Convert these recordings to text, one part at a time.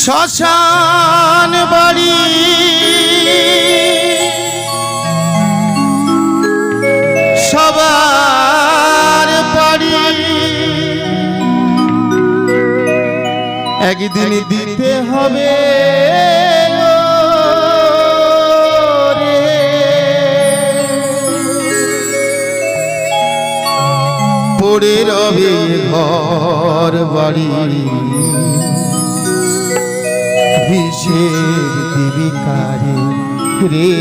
শ্মশান বাড়ি সবার বাড়ি একদিন দিতে হবে পড়ে রবে ঘর বাড়ি হিসেব দিবি কারে রে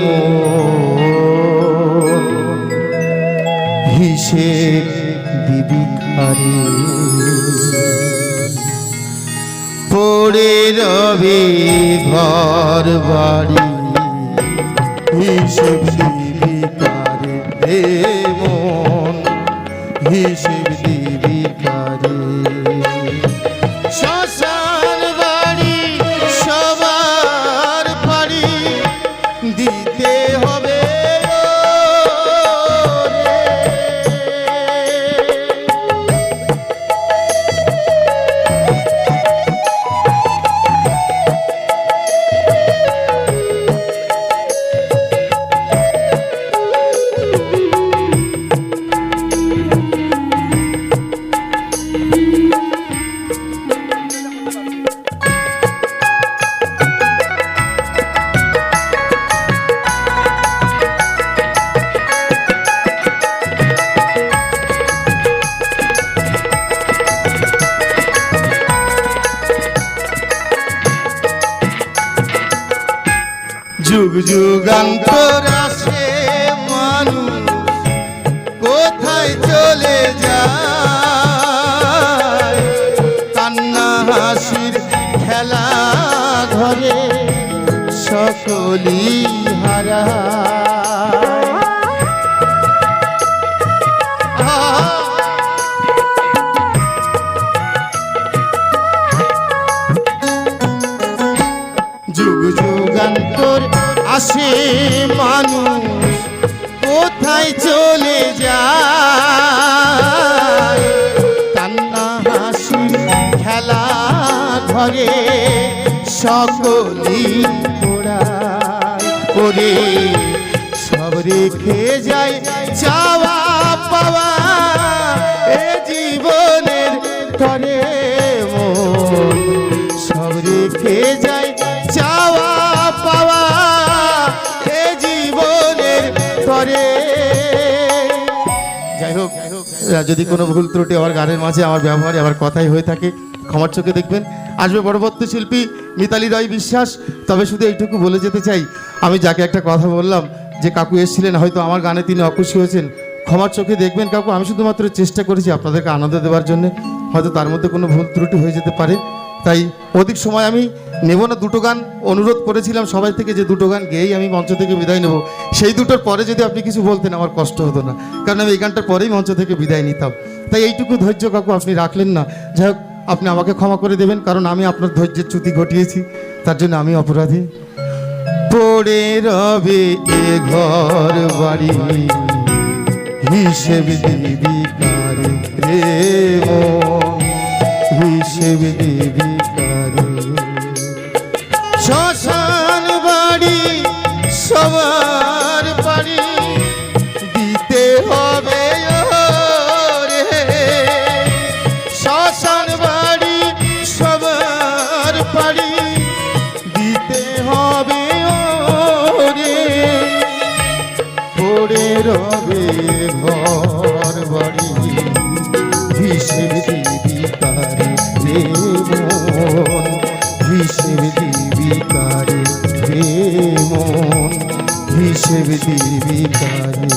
মন হিসেব দিবি কারে পড়ে রবে ঘর বাড়ি হিসেব দিবি কারে রে মন হিসেব দিবি কারে শ্মশান বাড়ি সবার বাড়ি দিতে হবে যুগ যুগান্তর আসে মানুষ কোথায় চলে যায় কান্না হাসির খেলা ধরে সকলই হারায় যুগ যুগান্তর আসে মানুষ কোথায় চলে যায় কান্না হাসি খেলা ঘরে সকলই পোড়ায় ওরে সব রেখে যায় চাওয়া পাওয়া এ জীবনের তরে মন সব রেখে যায় চাওয়া পাওয়া এ জীবনের তরে যাই হোক যদি কোনো ভুল ত্রুটি আমার গানের মাঝে আমার ব্যবহারে আমার কথাই হয়ে থাকে ক্ষমার চোখে দেখবেন। আসবে পরবর্তী শিল্পী মিতালি রায় বিশ্বাস। তবে শুধু এইটুকু বলে যেতে চাই, আমি যাকে একটা কথা বললাম যে কাকু এসেছিলেন, হয়তো আমার গানে তিনি অখুশি হয়েছেন, ক্ষমার চোখে দেখবেন কাকু। আমি শুধুমাত্র চেষ্টা করেছি আপনাদেরকে আনন্দ দেওয়ার জন্য, হয়তো তার মধ্যে কোনো ভুল ত্রুটি হয়ে যেতে পারে, তাই অধিক সময় আমি নেব না। দুটো গান অনুরোধ করেছিলাম সবাই থেকে যে দুটো গান গেয়েই আমি মঞ্চ থেকে বিদায় নেব। সেই দুটোর পরে যদি আপনি কিছু বলতেন আমার কষ্ট হতো না, কারণ আমি এই গানটার পরেই মঞ্চ থেকে বিদায় নিতাম। তাই এইটুকু ধৈর্য কাকু আপনি রাখলেন না। যাই হোক, আপনি আমাকে ক্ষমা করে দেবেন, কারণ আমি আপনার ধৈর্যের চ্যুতি ঘটিয়েছি, তার জন্য আমি অপরাধী। পড়ে রবে এ ঘর বাড়ি হিসেব দিবি কারে রে মন হিসেব দিবি কারে শ্মশান বাড়ি সবার বাড়ি দিতে হবে রে শ্মশান বাড়ি সবার বাড়ি দিতে হবে রে পড়ে রবে ঘর বাড়ি হিসেব দিবি কারে রে মন হিসেব দিবি কারে রে মন হিসেব দিবি কারে।